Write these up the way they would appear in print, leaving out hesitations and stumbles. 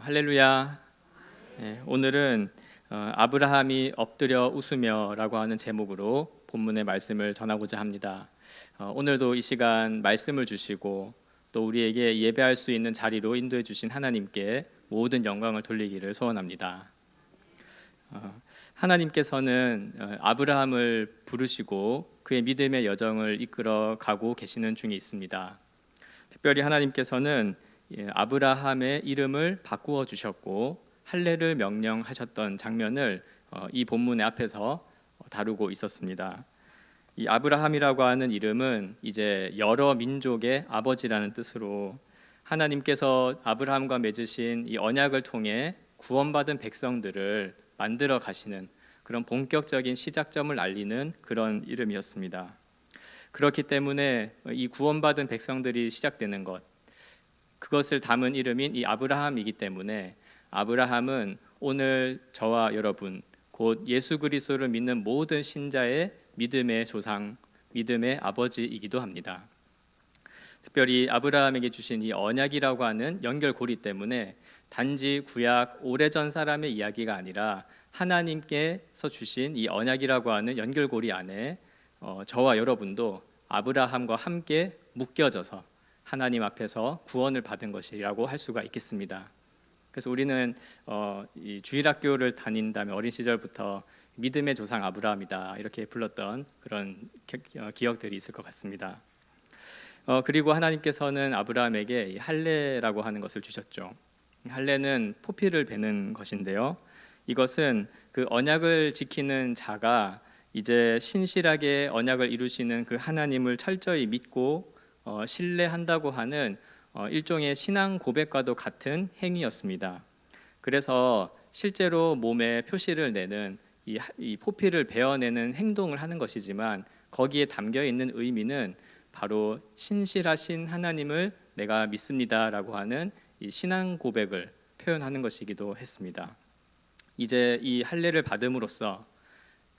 할렐루야. 오늘은 아브라함이 엎드려 웃으며라고 하는 제목으로 본문의 말씀을 전하고자 합니다. 오늘도 이 시간 말씀을 주시고 또 우리에게 예배할 수 있는 자리로 인도해 주신 하나님께 모든 영광을 돌리기를 소원합니다. 하나님께서는 아브라함을 부르시고 그의 믿음의 여정을 이끌어 가고 계시는 중에 있습니다. 특별히 하나님께서는 아브라함의 이름을 바꾸어 주셨고 할례를 명령하셨던 장면을 이 본문의 앞에서 다루고 있었습니다. 이 아브라함이라고 하는 이름은 이제 여러 민족의 아버지라는 뜻으로 하나님께서 아브라함과 맺으신 이 언약을 통해 구원받은 백성들을 만들어 가시는 그런 본격적인 시작점을 알리는 그런 이름이었습니다. 그렇기 때문에 이 구원받은 백성들이 시작되는 것, 그것을 담은 이름인 이 아브라함이기 때문에 아브라함은 오늘 저와 여러분, 곧 예수 그리스도를 믿는 모든 신자의 믿음의 조상, 믿음의 아버지이기도 합니다. 특별히 아브라함에게 주신 이 언약이라고 하는 연결고리 때문에 단지 구약 오래전 사람의 이야기가 아니라 하나님께서 주신 이 언약이라고 하는 연결고리 안에 저와 여러분도 아브라함과 함께 묶여져서 하나님 앞에서 구원을 받은 것이라고 할 수가 있겠습니다. 그래서 우리는 이 주일학교를 다닌다면 어린 시절부터 믿음의 조상 아브라함이다 이렇게 불렀던 그런 기억들이 있을 것 같습니다. 그리고 하나님께서는 아브라함에게 이 할례라고 하는 것을 주셨죠. 할례는 포피를 베는 것인데요. 이것은 그 언약을 지키는 자가 이제 신실하게 언약을 이루시는 그 하나님을 철저히 믿고 신뢰한다고 하는 일종의 신앙 고백과도 같은 행위였습니다. 그래서 실제로 몸에 표시를 내는 이 포피를 베어내는 행동을 하는 것이지만 거기에 담겨 있는 의미는 바로 신실하신 하나님을 내가 믿습니다라고 하는 이 신앙 고백을 표현하는 것이기도 했습니다. 이제 이 할례를 받음으로써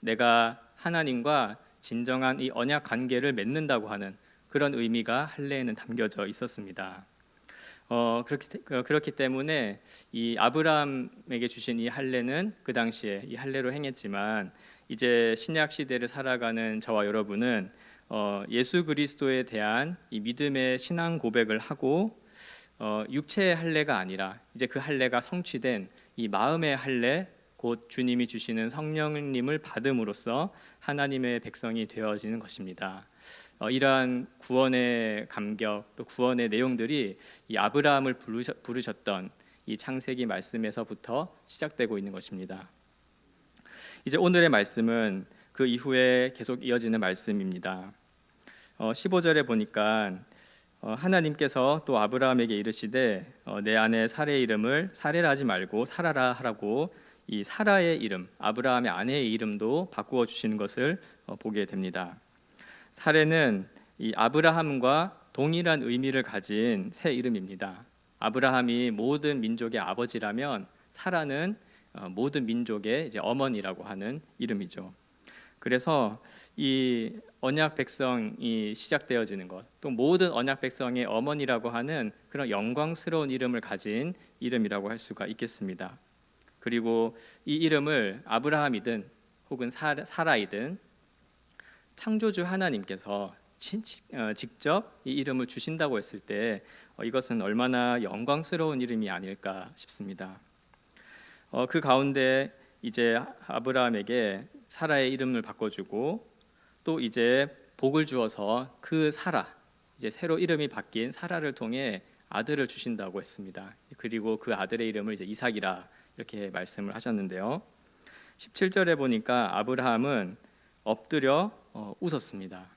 내가 하나님과 진정한 이 언약 관계를 맺는다고 하는 그런 의미가 할례에는 담겨져 있었습니다. 그렇기 때문에 이 아브라함에게 주신 이 할례는 그 당시에 이 할례로 행했지만 이제 신약 시대를 살아가는 저와 여러분은 예수 그리스도에 대한 이 믿음의 신앙 고백을 하고 육체의 할례가 아니라 이제 그 할례가 성취된 이 마음의 할례, 곧 주님이 주시는 성령님을 받음으로써 하나님의 백성이 되어지는 것입니다. 이러한 구원의 감격 또 구원의 내용들이 이 아브라함을 부르셨던 이 창세기 말씀에서부터 시작되고 있는 것입니다. 이제 오늘의 말씀은 그 이후에 계속 이어지는 말씀입니다. 15절에 보니까 하나님께서 또 아브라함에게 이르시되 내 아내 사레의 이름을 사레라 하지 말고 사라라 하라고 이 사라의 이름, 아브라함의 아내의 이름도 바꾸어 주시는 것을 보게 됩니다. 사레는 이 아브라함과 동일한 의미를 가진 새 이름입니다. 아브라함이 모든 민족의 아버지라면 사라는 모든 민족의 이제 어머니라고 하는 이름이죠. 그래서 이 언약 백성이 시작되어지는 것, 또 모든 언약 백성의 어머니라고 하는 그런 영광스러운 이름을 가진 이름이라고 할 수가 있겠습니다. 그리고 이 이름을 아브라함이든 혹은 사라이든 창조주 하나님께서 직접 이 이름을 주신다고 했을 때 이것은 얼마나 영광스러운 이름이 아닐까 싶습니다. 그 가운데 이제 아브라함에게 사라의 이름을 바꿔주고 또 이제 복을 주어서 그 사라, 이제 새로 이름이 바뀐 사라를 통해 아들을 주신다고 했습니다. 그리고 그 아들의 이름을 이제 이삭이라 이렇게 말씀을 하셨는데요. 17절에 보니까 아브라함은 엎드려 웃었습니다.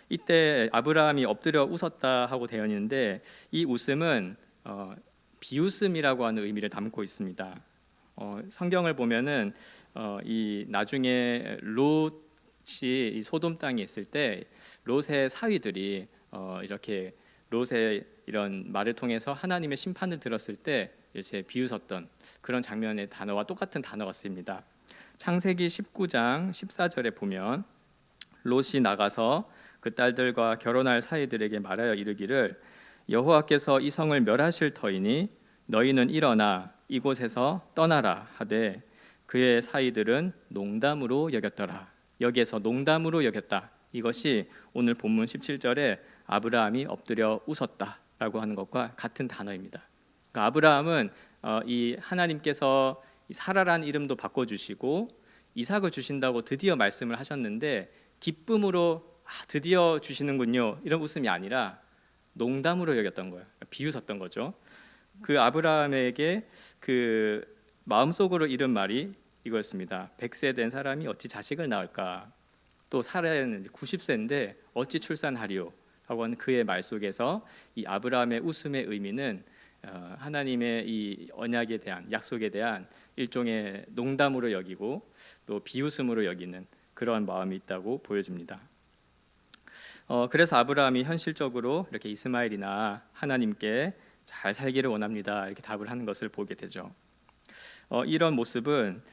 이때 아브라함이 엎드려 웃었다 하고 되어 있는데 이 웃음은 비웃음이라고 하는 의미를 담고 있습니다. 성경을 보면은 이 나중에 롯이 이 소돔 땅에 있을 때 롯의 사위들이 이렇게 롯의 이런 말을 통해서 하나님의 심판을 들었을 때 이제 비웃었던 그런 장면의 단어와 똑같은 단어가 쓰입니다. 창세기 19장 14절에 보면 롯이 나가서 그 딸들과 결혼할 사이들에게 말하여 이르기를 여호와께서 이 성을 멸하실 터이니 너희는 일어나 이곳에서 떠나라 하되 그의 사이들은 농담으로 여겼더라. 여기에서 농담으로 여겼다. 이것이 오늘 본문 17절에 아브라함이 엎드려 웃었다라고 하는 것과 같은 단어입니다. 그러니까 아브라함은 이 하나님께서 사라란 이름도 바꿔주시고 이삭을 주신다고 드디어 말씀을 하셨는데 기쁨으로 드디어 주시는군요 이런 웃음이 아니라 농담으로 여겼던 거예요. 비웃었던 거죠. 그 아브라함에게 그 마음속으로 이른 말이 이거였습니다. 100세 된 사람이 어찌 자식을 낳을까? 또 사라는 90세인데 어찌 출산하리요? 라고 하는 그의 말 속에서 이 아브라함의 웃음의 의미는 하나님의 이 언약에 대한 약속에 대한 일종의 농담으로 여기고 또 비웃음으로 여기는 그런 마음이 있다고 보여집니다. 그래서 아브라함이 현실적으로 이렇게 이스마엘이나 하나님께 잘 살기를 원합니다 이렇게 답을 하는 것을 보게 되죠. 이런 모습은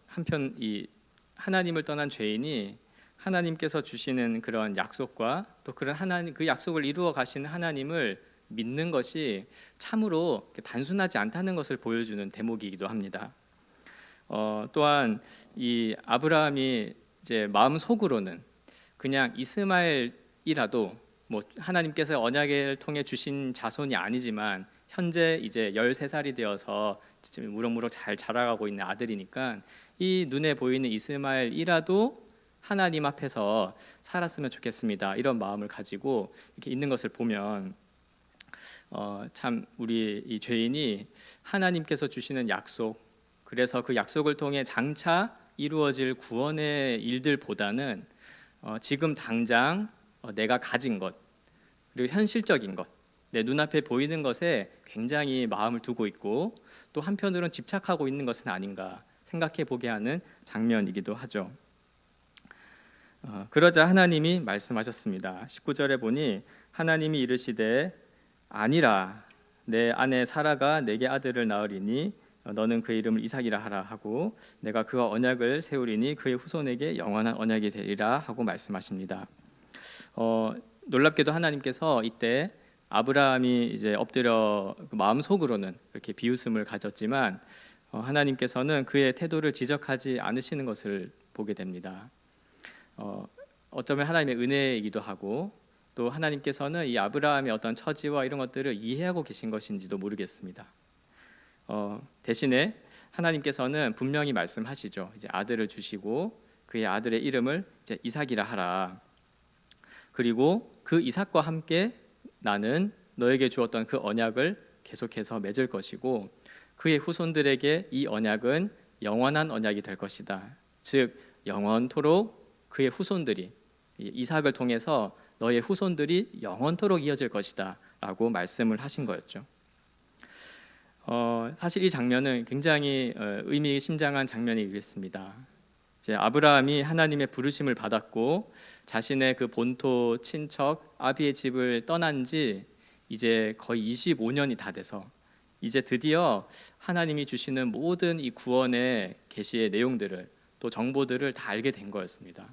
한편 이 하나님을 떠난 죄인이 하나님께서 주시는 그런 약속과 또 그런 하나님 그 약속을 이루어 가시는 하나님을 믿는 것이 참으로 단순하지 않다는 것을 보여주는 대목이기도 합니다. 또한 이 아브라함이 이제 마음 속으로는 그냥 이스마엘이라도 뭐 하나님께서 언약을 통해 주신 자손이 아니지만 현재 이제 13살이 되어서 무럭무럭 잘 자라가고 있는 아들이니까 이 눈에 보이는 이스마엘이라도 하나님 앞에서 살았으면 좋겠습니다. 이런 마음을 가지고 이렇게 있는 것을 보면 참 우리 이 죄인이 하나님께서 주시는 약속, 그래서 그 약속을 통해 장차 이루어질 구원의 일들보다는 지금 당장 내가 가진 것 그리고 현실적인 것, 내 눈앞에 보이는 것에 굉장히 마음을 두고 있고 또 한편으로는 집착하고 있는 것은 아닌가 생각해 보게 하는 장면이기도 하죠. 그러자 하나님이 말씀하셨습니다. 19절에 보니 하나님이 이르시되 아니라 내 아내 사라가 내게 아들을 낳으리니 너는 그 이름을 이삭이라 하라 하고 내가 그와 언약을 세우리니 그의 후손에게 영원한 언약이 되리라 하고 말씀하십니다. 놀랍게도 하나님께서 이때 아브라함이 이제 엎드려 마음 속으로는 이렇게 비웃음을 가졌지만 하나님께서는 그의 태도를 지적하지 않으시는 것을 보게 됩니다. 어쩌면 하나님의 은혜이기도 하고 또 하나님께서는 이 아브라함의 어떤 처지와 이런 것들을 이해하고 계신 것인지도 모르겠습니다. 대신에 하나님께서는 분명히 말씀하시죠. 이제 아들을 주시고 그의 아들의 이름을 이제 이삭이라 하라. 그리고 그 이삭과 함께 나는 너에게 주었던 그 언약을 계속해서 맺을 것이고 그의 후손들에게 이 언약은 영원한 언약이 될 것이다. 즉 영원토록 그의 후손들이 이삭을 통해서 너의 후손들이 영원토록 이어질 것이다 라고 말씀을 하신 거였죠. 사실 이 장면은 굉장히 의미심장한 장면이겠습니다. 이제 아브라함이 하나님의 부르심을 받았고 자신의 그 본토 친척 아비의 집을 떠난 지 이제 거의 25년이 다 돼서 이제 드디어 하나님이 주시는 모든 이 구원의 계시의 내용들을 또 정보들을 다 알게 된 거였습니다.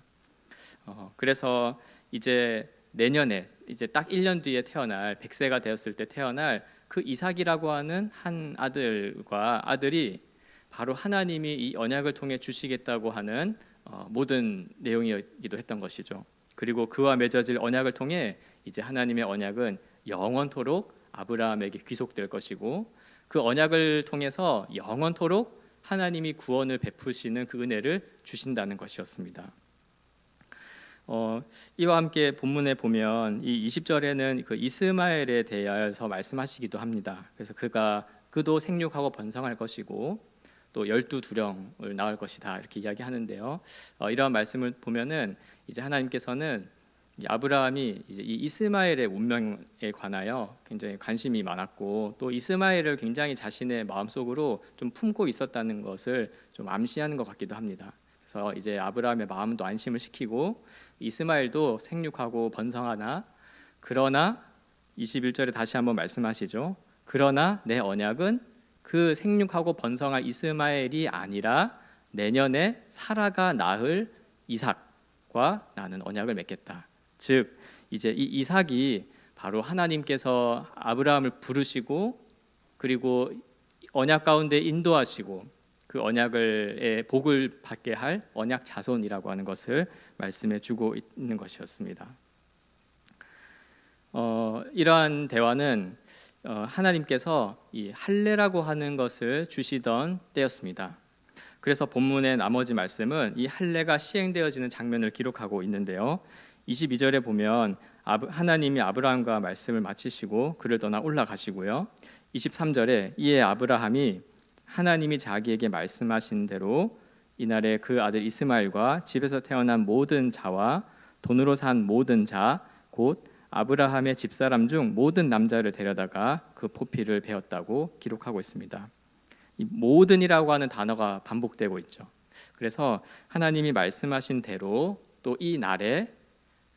그래서 이제 내년에 이제 딱 1년 뒤에 태어날 100세가 되었을 때 태어날 그 이삭이라고 하는 한 아들이 바로 하나님이 이 언약을 통해 주시겠다고 하는 모든 내용이기도 했던 것이죠. 그리고 그와 맺어질 언약을 통해 이제 하나님의 언약은 영원토록 아브라함에게 귀속될 것이고 그 언약을 통해서 영원토록 하나님이 구원을 베푸시는 그 은혜를 주신다는 것이었습니다. 이와 함께 본문에 보면 이 20절에는 그 이스마엘에 대하여서 말씀하시기도 합니다. 그래서 그도 생육하고 번성할 것이고 또 12두령을 낳을 것이다 이렇게 이야기하는데요. 이러한 말씀을 보면은 이제 하나님께서는 아브라함이 이제 이 이스마엘의 운명에 관하여 굉장히 관심이 많았고 또 이스마엘을 굉장히 자신의 마음속으로 좀 품고 있었다는 것을 좀 암시하는 것 같기도 합니다. 그래서 이제 아브라함의 마음도 안심을 시키고 이스마엘도 생육하고 번성하나 그러나 21절에 다시 한번 말씀하시죠. 그러나 내 언약은 그 생육하고 번성할 이스마엘이 아니라 내년에 사라가 낳을 이삭과 나는 언약을 맺겠다. 즉 이제 이 이삭이 바로 하나님께서 아브라함을 부르시고 그리고 언약 가운데 인도하시고 그 언약의 복을 받게 할 언약 자손이라고 하는 것을 말씀해 주고 있는 것이었습니다. 이러한 대화는 하나님께서 이 할례라고 하는 것을 주시던 때였습니다. 그래서 본문의 나머지 말씀은 이 할례가 시행되어지는 장면을 기록하고 있는데요. 22절에 보면 하나님이 아브라함과 말씀을 마치시고 그를 떠나 올라가시고요. 23절에 이에 아브라함이 하나님이 자기에게 말씀하신 대로 이날에 그 아들 이스마엘과 집에서 태어난 모든 자와 돈으로 산 모든 자 곧 아브라함의 집사람 중 모든 남자를 데려다가 그 포피를 베었다고 기록하고 있습니다. 이 모든이라고 하는 단어가 반복되고 있죠. 그래서 하나님이 말씀하신 대로 또 이 날에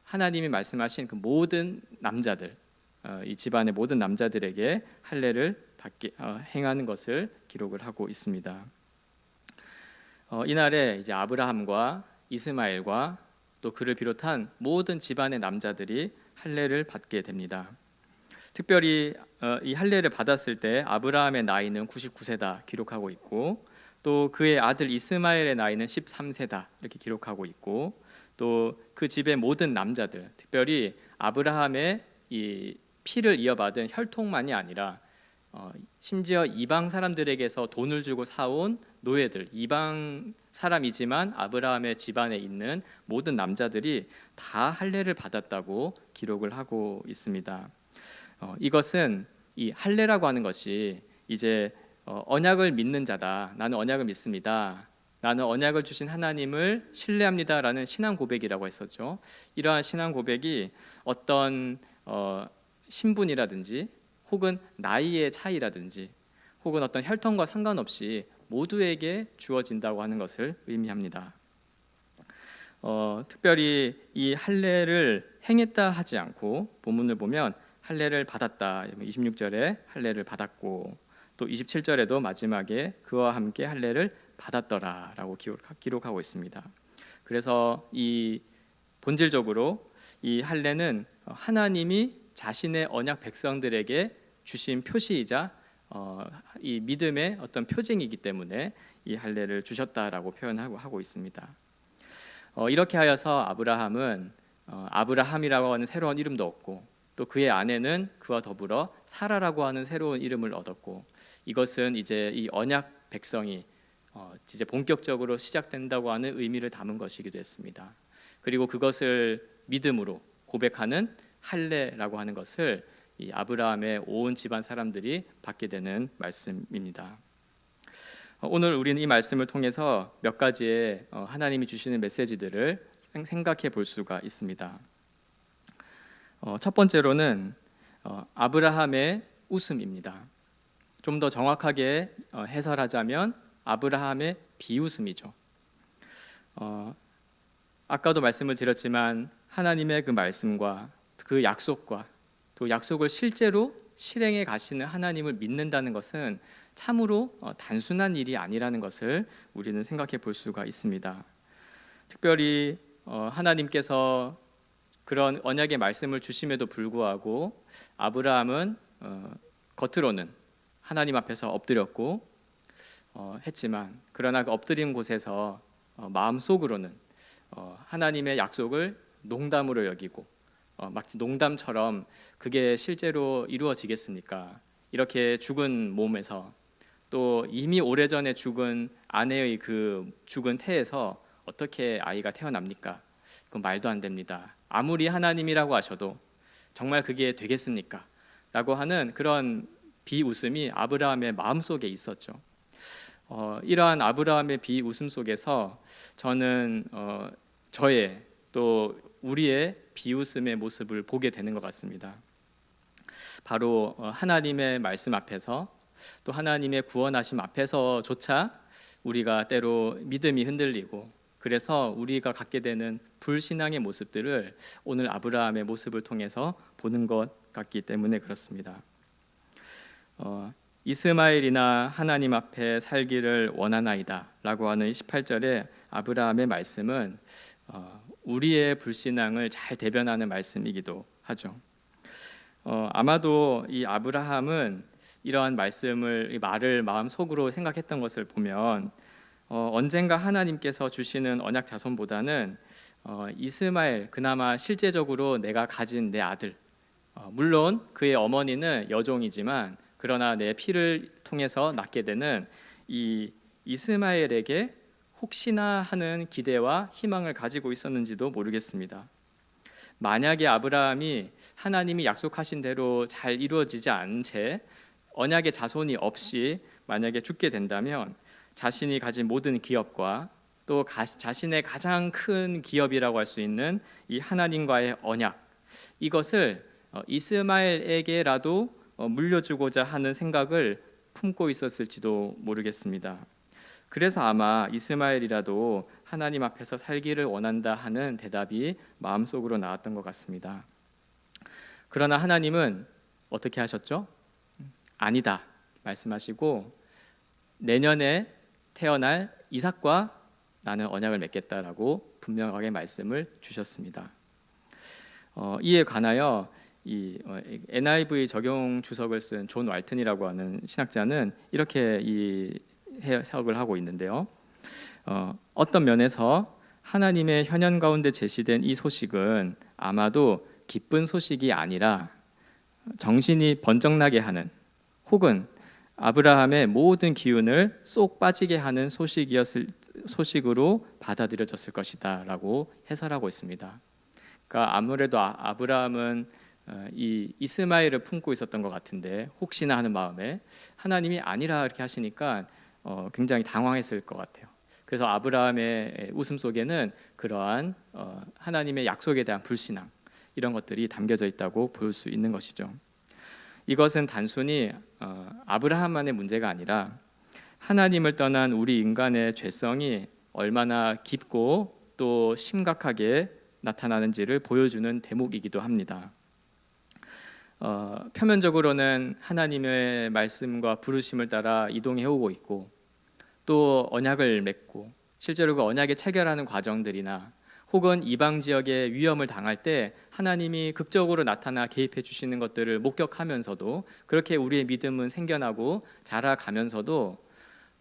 하나님이 말씀하신 그 모든 남자들, 이 집안의 모든 남자들에게 할례를 행하는 것을 기록을 하고 있습니다. 이날에 이제 아브라함과 이스마엘과 또 그를 비롯한 모든 집안의 남자들이 할례를 받게 됩니다. 특별히 이 할례를 받았을 때 아브라함의 나이는 99세다 기록하고 있고 또 그의 아들 이스마엘의 나이는 13세다 이렇게 기록하고 있고 또 그 집의 모든 남자들, 특별히 아브라함의 이 피를 이어받은 혈통만이 아니라 심지어 이방 사람들에게서 돈을 주고 사온 노예들, 이방 사람이지만 아브라함의 집안에 있는 모든 남자들이 다 할례를 받았다고 기록을 하고 있습니다. 이것은 이 할례라고 하는 것이 이제 언약을 믿는 자다. 나는 언약을 믿습니다. 나는 언약을 주신 하나님을 신뢰합니다라는 신앙 고백이라고 했었죠. 이러한 신앙 고백이 어떤 신분이라든지 혹은 나이의 차이라든지 혹은 어떤 혈통과 상관없이 모두에게 주어진다고 하는 것을 의미합니다. 특별히 이 할례를 행했다 하지 않고 본문을 보면 할례를 받았다. 26절에 할례를 받았고 또 27절에도 마지막에 그와 함께 할례를 받았더라라고 기록하고 있습니다. 그래서 이 본질적으로 이 할례는 하나님이 자신의 언약 백성들에게 주신 표시이자 이 믿음의 어떤 표징이기 때문에 이 할례를 주셨다라고 표현하고 있습니다. 이렇게 하여서 아브라함은 아브라함이라고 하는 새로운 이름도 얻고 또 그의 아내는 그와 더불어 사라라고 하는 새로운 이름을 얻었고 이것은 이제 이 언약 백성이 이제 본격적으로 시작된다고 하는 의미를 담은 것이기도 했습니다. 그리고 그것을 믿음으로 고백하는 할례라고 하는 것을 이 아브라함의 온 집안 사람들이 받게 되는 말씀입니다. 오늘 우리는 이 말씀을 통해서 몇 가지의 하나님이 주시는 메시지들을 생각해 볼 수가 있습니다. 첫 번째로는 아브라함의 웃음입니다. 좀 더 정확하게 해설하자면 아브라함의 비웃음이죠. 아까도 말씀을 드렸지만 하나님의 그 말씀과 그 약속과 또 약속을 실제로 실행해 가시는 하나님을 믿는다는 것은 참으로 단순한 일이 아니라는 것을 우리는 생각해 볼 수가 있습니다. 특별히 하나님께서 그런 언약의 말씀을 주심에도 불구하고 아브라함은 겉으로는 하나님 앞에서 엎드렸고 했지만 그러나 그 엎드린 곳에서 마음속으로는 하나님의 약속을 농담으로 여기고 마치 농담처럼 그게 실제로 이루어지겠습니까? 이렇게 죽은 몸에서 또 이미 오래전에 죽은 아내의 그 죽은 태에서 어떻게 아이가 태어납니까? 그건 말도 안 됩니다. 아무리 하나님이라고 하셔도 정말 그게 되겠습니까? 라고 하는 그런 비웃음이 아브라함의 마음속에 있었죠. 이러한 아브라함의 비웃음 속에서 저는 저의 또 우리의 비웃음의 모습을 보게 되는 것 같습니다. 바로 하나님의 말씀 앞에서 또 하나님의 구원하심 앞에서조차 우리가 때로 믿음이 흔들리고 그래서 우리가 갖게 되는 불신앙의 모습들을 오늘 아브라함의 모습을 통해서 보는 것 같기 때문에 그렇습니다. 이스마엘이나 하나님 앞에 살기를 원하나이다 라고 하는 18절의 아브라함의 말씀은 우리의 불신앙을 잘 대변하는 말씀이기도 하죠. 아마도 이 아브라함은 이러한 말을 마음 속으로 생각했던 것을 보면 언젠가 하나님께서 주시는 언약 자손보다는 이스마엘, 그나마 실제적으로 내가 가진 내 아들, 물론 그의 어머니는 여종이지만 그러나 내 피를 통해서 낳게 되는 이 이스마엘에게 혹시나 하는 기대와 희망을 가지고 있었는지도 모르겠습니다. 만약에 아브라함이 하나님이 약속하신 대로 잘 이루어지지 않은 채 언약의 자손이 없이 만약에 죽게 된다면 자신이 가진 모든 기업과 또 자신의 가장 큰 기업이라고 할 수 있는 이 하나님과의 언약, 이것을 이스마엘에게라도 물려주고자 하는 생각을 품고 있었을지도 모르겠습니다. 그래서 아마 이스마엘이라도 하나님 앞에서 살기를 원한다 하는 대답이 마음속으로 나왔던 것 같습니다. 그러나 하나님은 어떻게 하셨죠? 아니다 말씀하시고 내년에 태어날 이삭과 나는 언약을 맺겠다라고 분명하게 말씀을 주셨습니다. 이에 관하여 이 NIV 적용 주석을 쓴 존 왈튼이라고 하는 신학자는 이렇게 이 해석을 하고 있는데요. 어떤 면에서 하나님의 현현 가운데 제시된 이 소식은 아마도 기쁜 소식이 아니라 정신이 번쩍나게 하는, 혹은 아브라함의 모든 기운을 쏙 빠지게 하는 소식으로 받아들여졌을 것이다라고 해설하고 있습니다. 그러니까 아무래도 아브라함은 이 이스마엘을 품고 있었던 것 같은데 혹시나 하는 마음에 하나님이 아니라 이렇게 하시니까 굉장히 당황했을 것 같아요. 그래서 아브라함의 웃음 속에는 그러한 하나님의 약속에 대한 불신앙, 이런 것들이 담겨져 있다고 볼 수 있는 것이죠. 이것은 단순히 아브라함만의 문제가 아니라 하나님을 떠난 우리 인간의 죄성이 얼마나 깊고 또 심각하게 나타나는지를 보여주는 대목이기도 합니다. 표면적으로는 하나님의 말씀과 부르심을 따라 이동해 오고 있고 또 언약을 맺고 실제로 그 언약에 체결하는 과정들이나 혹은 이방 지역에 위험을 당할 때 하나님이 극적으로 나타나 개입해 주시는 것들을 목격하면서도 그렇게 우리의 믿음은 생겨나고 자라가면서도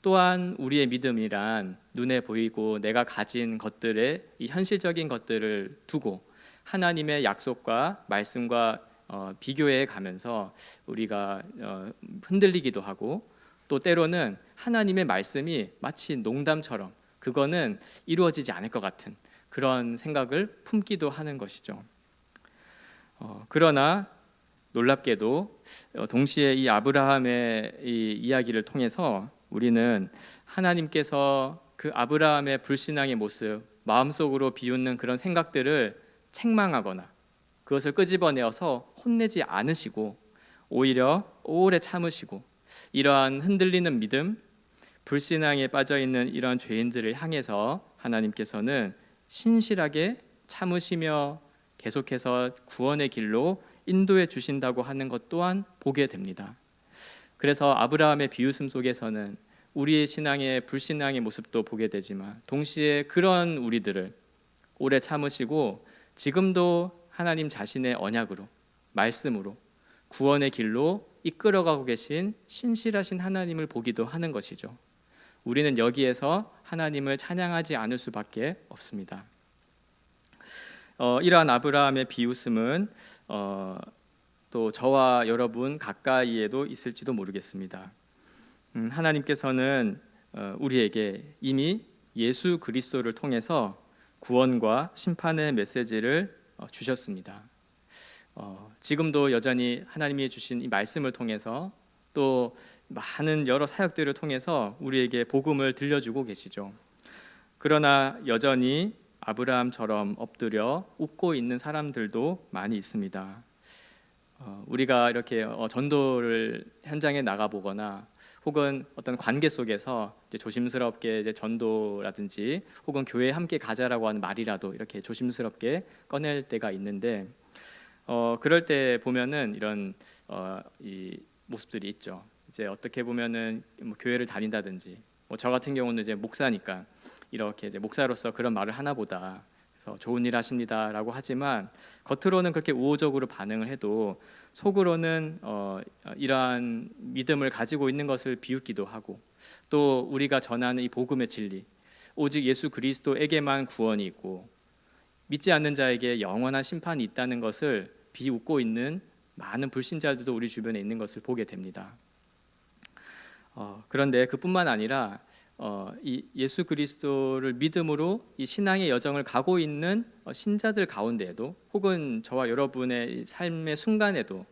또한 우리의 믿음이란 눈에 보이고 내가 가진 것들의 이 현실적인 것들을 두고 하나님의 약속과 말씀과 비교해 가면서 우리가 흔들리기도 하고 또 때로는 하나님의 말씀이 마치 농담처럼 그거는 이루어지지 않을 것 같은 그런 생각을 품기도 하는 것이죠. 그러나 놀랍게도 동시에 이 아브라함의 이 이야기를 통해서 우리는 하나님께서 그 아브라함의 불신앙의 모습, 마음속으로 비웃는 그런 생각들을 책망하거나 그것을 끄집어내어서 혼내지 않으시고 오히려 오래 참으시고 이러한 흔들리는 믿음, 불신앙에 빠져있는 이런 죄인들을 향해서 하나님께서는 신실하게 참으시며 계속해서 구원의 길로 인도해 주신다고 하는 것 또한 보게 됩니다. 그래서 아브라함의 비웃음 속에서는 우리의 신앙의 불신앙의 모습도 보게 되지만 동시에 그런 우리들을 오래 참으시고 지금도 하나님 자신의 언약으로, 말씀으로 구원의 길로 이끌어가고 계신 신실하신 하나님을 보기도 하는 것이죠. 우리는 여기에서 하나님을 찬양하지 않을 수밖에 없습니다. 이러한 아브라함의 비웃음은 또 저와 여러분 가까이에도 있을지도 모르겠습니다. 하나님께서는 우리에게 이미 예수 그리스도를 통해서 구원과 심판의 메시지를 주셨습니다. 지금도 여전히 하나님이 주신 이 말씀을 통해서 또 많은 여러 사역들을 통해서 우리에게 복음을 들려주고 계시죠. 그러나 여전히 아브라함처럼 엎드려 웃고 있는 사람들도 많이 있습니다. 우리가 이렇게 전도를 현장에 나가 보거나 혹은 어떤 관계 속에서 이제 조심스럽게 이제 전도라든지 혹은 교회에 함께 가자라고 하는 말이라도 이렇게 조심스럽게 꺼낼 때가 있는데 그럴 때 보면은 이런 이 모습들이 있죠. 이제 어떻게 보면은 뭐 교회를 다닌다든지 저 같은 경우는 이제 목사니까 이렇게 이제 목사로서 그런 말을 하나 보다. 하셔서 좋은 일 하십니다라고 하지만 겉으로는 그렇게 우호적으로 반응을 해도 속으로는 이러한 믿음을 가지고 있는 것을 비웃기도 하고, 또 우리가 전하는 이 복음의 진리, 오직 예수 그리스도에게만 구원이 있고 믿지 않는 자에게 영원한 심판이 있다는 것을 비웃고 있는 많은 불신자들도 우리 주변에 있는 것을 보게 됩니다. 그런데 그뿐만 아니라 이 예수 그리스도를 믿음으로 이 신앙의 여정을 가고 있는 신자들 가운데에도, 혹은 저와 여러분의 삶의 순간에도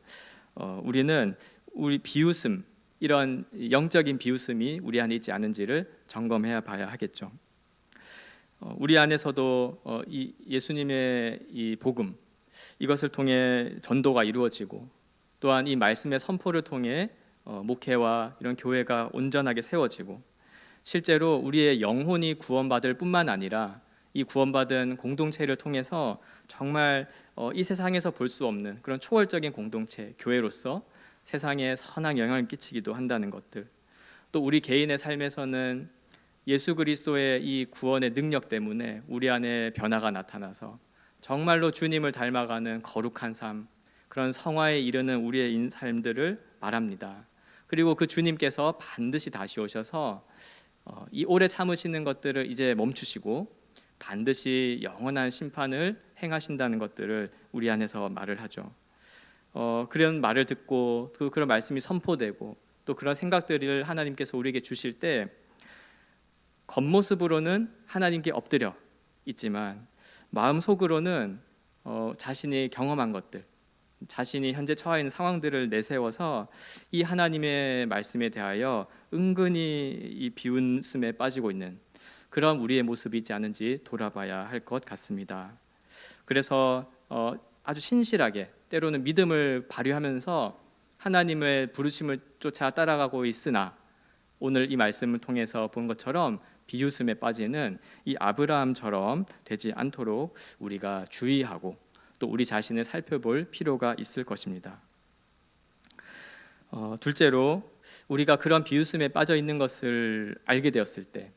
우리는 우리 비웃음, 이런 영적인 비웃음이 우리 안에 있지 않은지를 점검해야 봐야 하겠죠. 우리 안에서도 이 예수님의 이 복음, 이것을 통해 전도가 이루어지고, 또한 이 말씀의 선포를 통해 목회와 이런 교회가 온전하게 세워지고, 실제로 우리의 영혼이 구원받을 뿐만 아니라 이 구원받은 공동체를 통해서 정말 이 세상에서 볼 수 없는 그런 초월적인 공동체, 교회로서 세상에 선한 영향을 끼치기도 한다는 것들, 또 우리 개인의 삶에서는 예수 그리스도의 이 구원의 능력 때문에 우리 안에 변화가 나타나서 정말로 주님을 닮아가는 거룩한 삶, 그런 성화에 이르는 우리의 삶들을 말합니다. 그리고 그 주님께서 반드시 다시 오셔서 이 오래 참으시는 것들을 이제 멈추시고 반드시 영원한 심판을 행하신다는 것들을 우리 안에서 말을 하죠. 그런 말을 듣고 또 그런 말씀이 선포되고 또 그런 생각들을 하나님께서 우리에게 주실 때 겉모습으로는 하나님께 엎드려 있지만 마음속으로는 자신이 경험한 것들, 자신이 현재 처해 있는 상황들을 내세워서 이 하나님의 말씀에 대하여 은근히 이 비웃음에 빠지고 있는 그런 우리의 모습이 있지 않은지 돌아봐야 할 것 같습니다. 그래서 아주 신실하게 때로는 믿음을 발휘하면서 하나님의 부르심을 쫓아 따라가고 있으나 오늘 이 말씀을 통해서 본 것처럼 비웃음에 빠지는 이 아브라함처럼 되지 않도록 우리가 주의하고 또 우리 자신을 살펴볼 필요가 있을 것입니다. 둘째로, 우리가 그런 비웃음에 빠져 있는 것을 알게 되었을 때,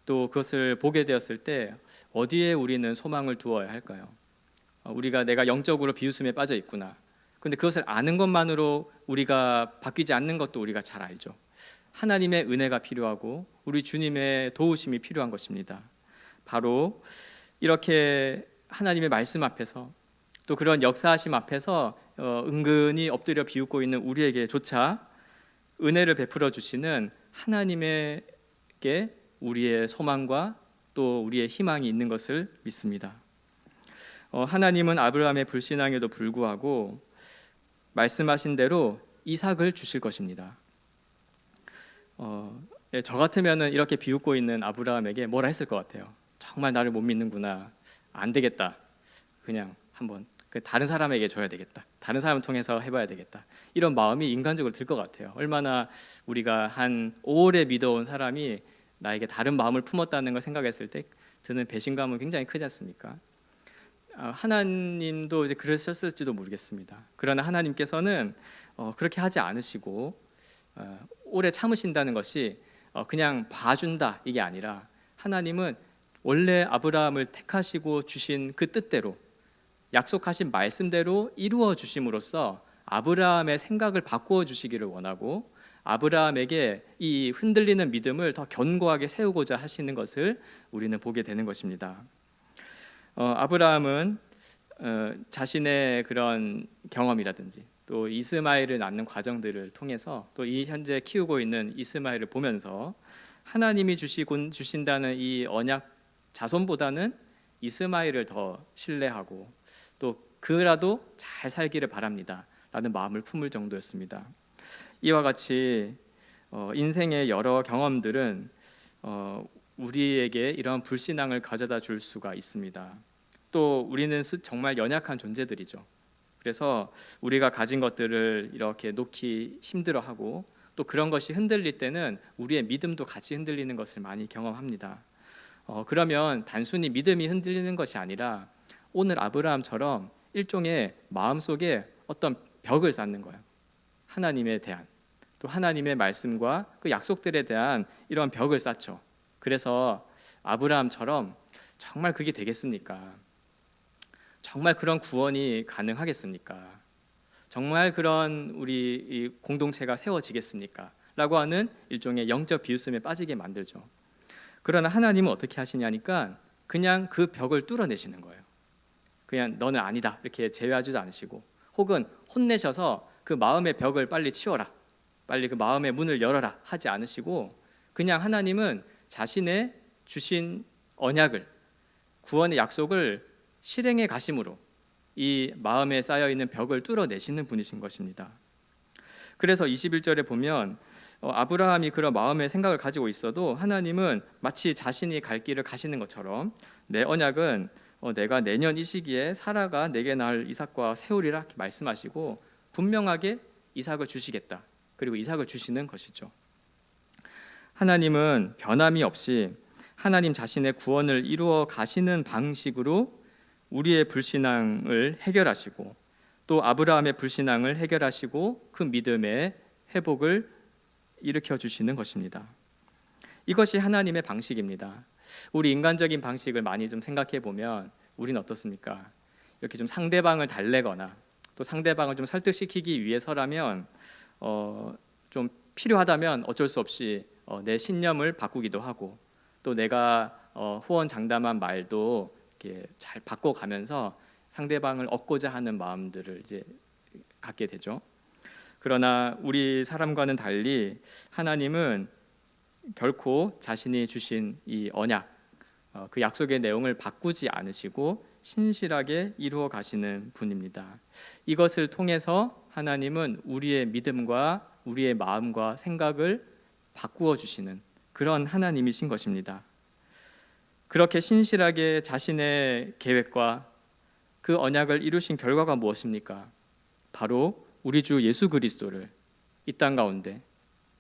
또 그것을 보게 되었을 때 어디에 우리는 소망을 두어야 할까요? 우리가 내가 영적으로 비웃음에 빠져 있구나. 그런데 그것을 아는 것만으로 우리가 바뀌지 않는 것도 우리가 잘 알죠. 하나님의 은혜가 필요하고 우리 주님의 도우심이 필요한 것입니다. 바로 이렇게 하나님의 말씀 앞에서 또 그런 역사하심 앞에서 은근히 엎드려 비웃고 있는 우리에게조차 은혜를 베풀어 주시는 하나님에게 우리의 소망과 또 우리의 희망이 있는 것을 믿습니다. 하나님은 아브라함의 불신앙에도 불구하고 말씀하신 대로 이삭을 주실 것입니다. 저 같으면은 이렇게 비웃고 있는 아브라함에게 뭐라 했을 것 같아요. 정말 나를 못 믿는구나. 안 되겠다. 그냥 한번 다른 사람에게 줘야 되겠다. 다른 사람을 통해서 해봐야 되겠다. 이런 마음이 인간적으로 들 것 같아요. 얼마나 우리가 한 오래 믿어온 사람이 나에게 다른 마음을 품었다는 걸 생각했을 때 드는 배신감은 굉장히 크지 않습니까? 하나님도 이제 그러셨을지도 모르겠습니다. 그러나 하나님께서는 그렇게 하지 않으시고 오래 참으신다는 것이 그냥 봐준다 이게 아니라, 하나님은 원래 아브라함을 택하시고 주신 그 뜻대로 약속하신 말씀대로 이루어 주심으로써 아브라함의 생각을 바꾸어 주시기를 원하고 아브라함에게 이 흔들리는 믿음을 더 견고하게 세우고자 하시는 것을 우리는 보게 되는 것입니다. 아브라함은 자신의 그런 경험이라든지 또 이스마엘을 낳는 과정들을 통해서 또 이 현재 키우고 있는 이스마엘을 보면서 하나님이 주신다는 이 언약 자손보다는 이스마엘을 더 신뢰하고 또 그라도 잘 살기를 바랍니다 라는 마음을 품을 정도였습니다. 이와 같이 인생의 여러 경험들은 우리에게 이런 불신앙을 가져다 줄 수가 있습니다. 또 우리는 정말 연약한 존재들이죠. 그래서 우리가 가진 것들을 이렇게 놓기 힘들어하고 또 그런 것이 흔들릴 때는 우리의 믿음도 같이 흔들리는 것을 많이 경험합니다. 그러면 단순히 믿음이 흔들리는 것이 아니라 오늘 아브라함처럼 일종의 마음속에 어떤 벽을 쌓는 거예요. 하나님에 대한, 또 하나님의 말씀과 그 약속들에 대한 이런 벽을 쌓죠. 그래서 아브라함처럼 정말 그게 되겠습니까? 정말 그런 구원이 가능하겠습니까? 정말 그런 우리 이 공동체가 세워지겠습니까? 라고 하는 일종의 영적 비웃음에 빠지게 만들죠. 그러나 하나님은 어떻게 하시냐니까 그냥 그 벽을 뚫어내시는 거예요. 그냥 너는 아니다 이렇게 제외하지도 않으시고, 혹은 혼내셔서 그 마음의 벽을 빨리 치워라, 빨리 그 마음의 문을 열어라 하지 않으시고, 그냥 하나님은 자신의 주신 언약을, 구원의 약속을 실행해 가심으로 이 마음에 쌓여있는 벽을 뚫어내시는 분이신 것입니다. 그래서 21절에 보면 아브라함이 그런 마음의 생각을 가지고 있어도 하나님은 마치 자신이 갈 길을 가시는 것처럼 내 언약은 내가 내년 이 시기에 사라가 내게 낳을 이삭과 세우리라 이렇게 말씀하시고 분명하게 이삭을 주시겠다, 그리고 이삭을 주시는 것이죠. 하나님은 변함이 없이 하나님 자신의 구원을 이루어 가시는 방식으로 우리의 불신앙을 해결하시고, 또 아브라함의 불신앙을 해결하시고 그 믿음의 회복을 일으켜 주시는 것입니다. 이것이 하나님의 방식입니다. 우리 인간적인 방식을 많이 좀 생각해 보면 우리는 어떻습니까? 이렇게 좀 상대방을 달래거나 또 상대방을 좀 설득시키기 위해서라면 좀 필요하다면 어쩔 수 없이 내 신념을 바꾸기도 하고, 또 내가 호언장담한 말도 이렇게 잘 바꿔가면서 상대방을 얻고자 하는 마음들을 이제 갖게 되죠. 그러나 우리 사람과는 달리 하나님은 결코 자신이 주신 이 언약, 그 약속의 내용을 바꾸지 않으시고 신실하게 이루어 가시는 분입니다. 이것을 통해서 하나님은 우리의 믿음과 우리의 마음과 생각을 바꾸어 주시는 그런 하나님이신 것입니다. 그렇게 신실하게 자신의 계획과 그 언약을 이루신 결과가 무엇입니까? 바로 우리 주 예수 그리스도를 이 땅 가운데,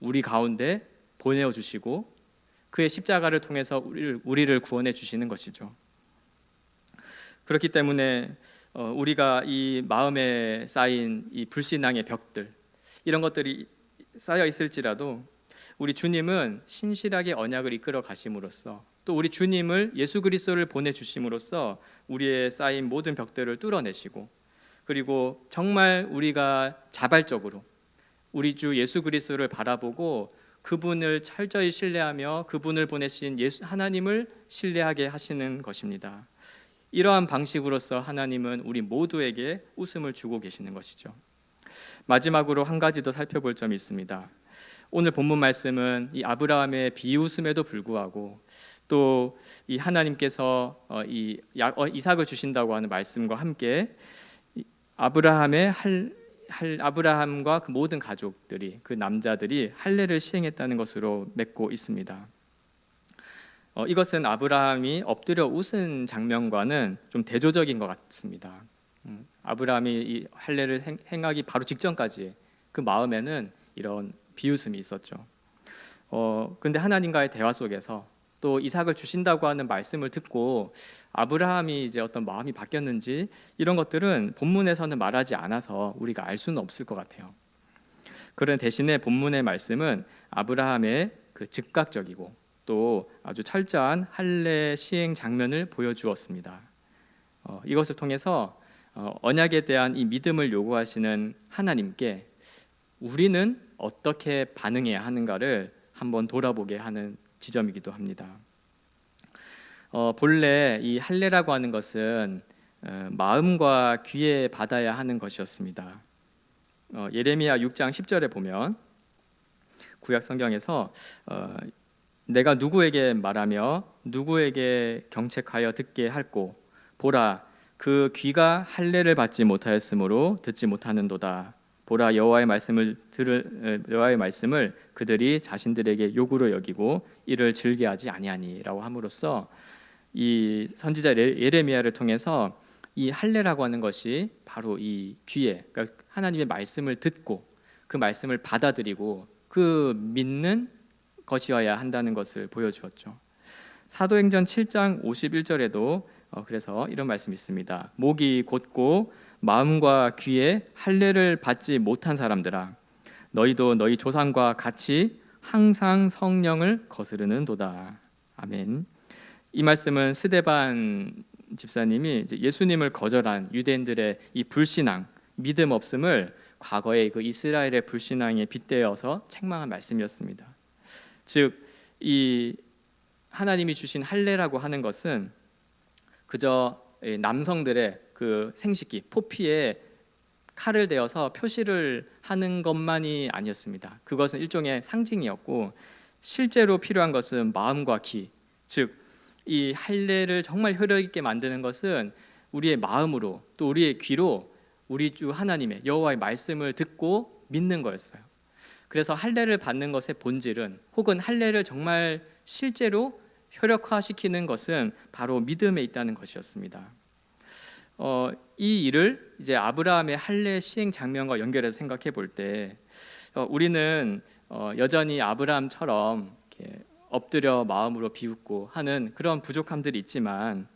우리 가운데 보내어 주시고 그의 십자가를 통해서 우리를 구원해 주시는 것이죠. 그렇기 때문에 우리가 이 마음에 쌓인 이 불신앙의 벽들, 이런 것들이 쌓여 있을지라도 우리 주님은 신실하게 언약을 이끌어 가심으로써, 또 우리 주님을 예수 그리스도를 보내주심으로써 우리의 쌓인 모든 벽들을 뚫어내시고, 그리고 정말 우리가 자발적으로 우리 주 예수 그리스도를 바라보고 그분을 철저히 신뢰하며 그분을 보내신 하나님을 신뢰하게 하시는 것입니다. 이러한 방식으로서 하나님은 우리 모두에게 웃음을 주고 계시는 것이죠. 마지막으로 한 가지 더 살펴볼 점이 있습니다. 오늘 본문 말씀은 이 아브라함의 비웃음에도 불구하고 또 이 하나님께서 이삭을 주신다고 하는 말씀과 함께 아브라함과 그 모든 가족들이, 그 남자들이 할례를 시행했다는 것으로 맺고 있습니다. 이것은 아브라함이 엎드려 웃은 장면과는 좀 대조적인 것 같습니다. 아브라함이 이 할례를 행하기 바로 직전까지 그 마음에는 이런 비웃음이 있었죠. 근데 하나님과의 대화 속에서 또 이삭을 주신다고 하는 말씀을 듣고 아브라함이 이제 어떤 마음이 바뀌었는지, 이런 것들은 본문에서는 말하지 않아서 우리가 알 수는 없을 것 같아요. 그런 대신에 본문의 말씀은 아브라함의 그 즉각적이고 또 아주 철저한 할례 시행 장면을 보여주었습니다. 이것을 통해서 언약에 대한 이 믿음을 요구하시는 하나님께 우리는 어떻게 반응해야 하는가를 한번 돌아보게 하는 지점이기도 합니다. 본래 이 할례라고 하는 것은 마음과 귀에 받아야 하는 것이었습니다. 예레미야 6장 10절에 보면 구약 성경에서 내가 누구에게 말하며 누구에게 경책하여 듣게 할꼬, 보라 그 귀가 할례를 받지 못하였으므로 듣지 못하는도다. 보라 여호와의 말씀을 그들이 자신들에게 요구로 여기고 이를 즐겨하지 아니하니라고 함으로써 이 선지자 예레미야를 통해서 이 할례라고 하는 것이 바로 이 귀에, 그러니까 하나님의 말씀을 듣고 그 말씀을 받아들이고 그 믿는 것이어야 한다는 것을 보여주었죠. 사도행전 7장 51절에도 그래서 이런 말씀이 있습니다. 목이 곧고 마음과 귀에 할례를 받지 못한 사람들아, 너희도 너희 조상과 같이 항상 성령을 거스르는도다. 아멘. 이 말씀은 스데반 집사님이 이제 예수님을 거절한 유대인들의 이 불신앙, 믿음 없음을 과거의 그 이스라엘의 불신앙에 빗대어서 책망한 말씀이었습니다. 즉, 이 하나님이 주신 할례라고 하는 것은 그저 남성들의 그 생식기, 포피에 칼을 대어서 표시를 하는 것만이 아니었습니다. 그것은 일종의 상징이었고, 실제로 필요한 것은 마음과 기, 즉 이 할례를 정말 효력 있게 만드는 것은 우리의 마음으로 또 우리의 귀로 우리 주 하나님의 여호와의 말씀을 듣고 믿는 거였어요. 그래서 할례를 받는 것의 본질은, 혹은 할례를 정말 실제로 효력화시키는 것은 바로 믿음에 있다는 것이었습니다. 이 일을 이제 아브라함의 할례 시행 장면과 연결해서 생각해 볼 때, 우리는 여전히 아브라함처럼 이렇게 엎드려 마음으로 비웃고 하는 그런 부족함들이 있지만,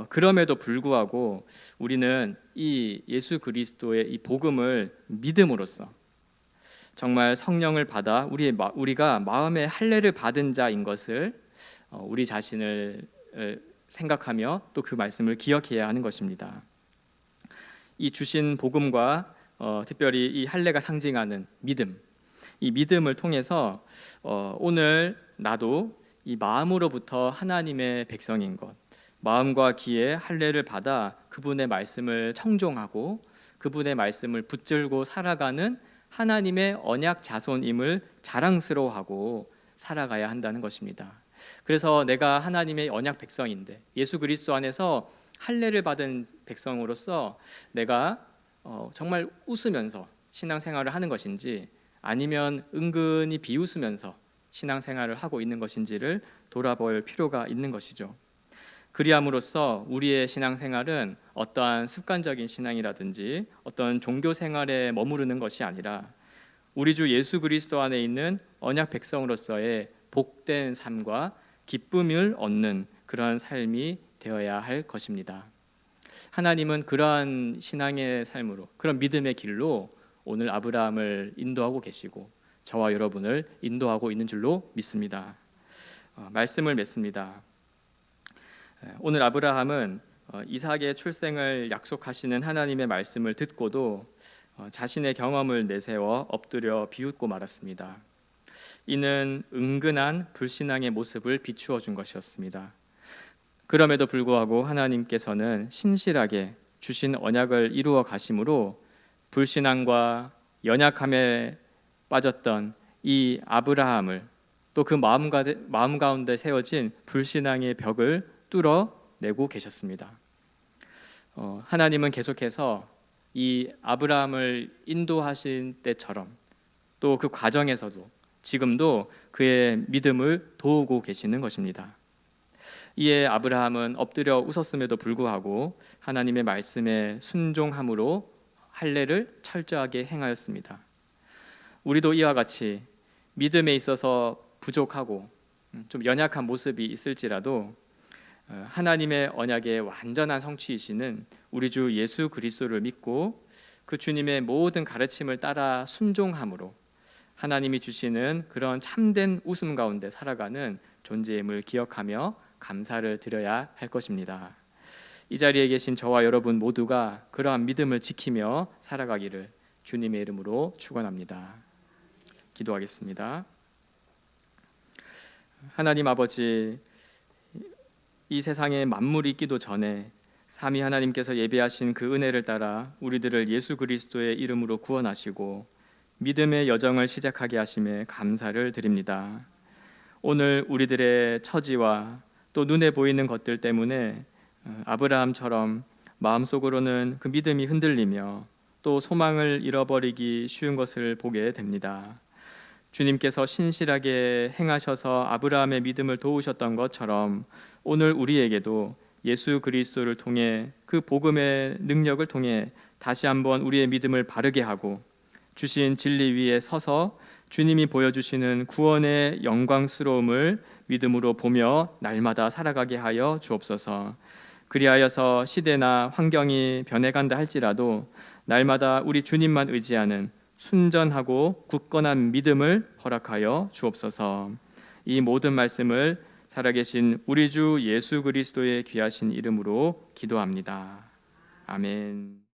그럼에도 불구하고 우리는 이 예수 그리스도의 이 복음을 믿음으로써 정말 성령을 받아 우리가 마음의 할례를 받은 자인 것을 우리 자신을 생각하며 또 그 말씀을 기억해야 하는 것입니다. 이 주신 복음과 특별히 이 할례가 상징하는 믿음, 이 믿음을 통해서 오늘 나도 이 마음으로부터 하나님의 백성인 것, 마음과 귀에 할례를 받아 그분의 말씀을 청종하고 그분의 말씀을 붙들고 살아가는 하나님의 언약 자손임을 자랑스러워하고 살아가야 한다는 것입니다. 그래서 내가 하나님의 언약 백성인데, 예수 그리스도 안에서 할례를 받은 백성으로서 내가 정말 웃으면서 신앙생활을 하는 것인지, 아니면 은근히 비웃으면서 신앙생활을 하고 있는 것인지를 돌아볼 필요가 있는 것이죠. 그리함으로써 우리의 신앙생활은 어떠한 습관적인 신앙이라든지 어떤 종교생활에 머무르는 것이 아니라 우리 주 예수 그리스도 안에 있는 언약 백성으로서의 복된 삶과 기쁨을 얻는 그러한 삶이 되어야 할 것입니다. 하나님은 그러한 신앙의 삶으로, 그런 믿음의 길로 오늘 아브라함을 인도하고 계시고 저와 여러분을 인도하고 있는 줄로 믿습니다. 말씀을 맺습니다. 오늘 아브라함은 이삭의 출생을 약속하시는 하나님의 말씀을 듣고도 자신의 경험을 내세워 엎드려 비웃고 말았습니다. 이는 은근한 불신앙의 모습을 비추어 준 것이었습니다. 그럼에도 불구하고 하나님께서는 신실하게 주신 언약을 이루어 가심으로 불신앙과 연약함에 빠졌던 이 아브라함을, 또 그 마음 가운데 세워진 불신앙의 벽을 뚫어내고 계셨습니다. 하나님은 계속해서 이 아브라함을 인도하신 때처럼 또 그 과정에서도 지금도 그의 믿음을 도우고 계시는 것입니다. 이에 아브라함은 엎드려 웃었음에도 불구하고 하나님의 말씀에 순종함으로 할례를 철저하게 행하였습니다. 우리도 이와 같이 믿음에 있어서 부족하고 좀 연약한 모습이 있을지라도 하나님의 언약의 완전한 성취이시는 우리 주 예수 그리스도를 믿고 그 주님의 모든 가르침을 따라 순종함으로 하나님이 주시는 그런 참된 웃음 가운데 살아가는 존재임을 기억하며 감사를 드려야 할 것입니다. 이 자리에 계신 저와 여러분 모두가 그러한 믿음을 지키며 살아가기를 주님의 이름으로 축원합니다. 기도하겠습니다. 하나님 아버지, 이 세상에 만물이 있기도 전에 삼위 하나님께서 예비하신 그 은혜를 따라 우리들을 예수 그리스도의 이름으로 구원하시고 믿음의 여정을 시작하게 하심에 감사를 드립니다. 오늘 우리들의 처지와 또 눈에 보이는 것들 때문에 아브라함처럼 마음속으로는 그 믿음이 흔들리며 또 소망을 잃어버리기 쉬운 것을 보게 됩니다. 주님께서 신실하게 행하셔서 아브라함의 믿음을 도우셨던 것처럼 오늘 우리에게도 예수 그리스도를 통해 그 복음의 능력을 통해 다시 한번 우리의 믿음을 바르게 하고 주신 진리 위에 서서 주님이 보여주시는 구원의 영광스러움을 믿음으로 보며 날마다 살아가게 하여 주옵소서. 그리하여서 시대나 환경이 변해간다 할지라도 날마다 우리 주님만 의지하는 순전하고 굳건한 믿음을 허락하여 주옵소서. 이 모든 말씀을 살아계신 우리 주 예수 그리스도의 귀하신 이름으로 기도합니다. 아멘.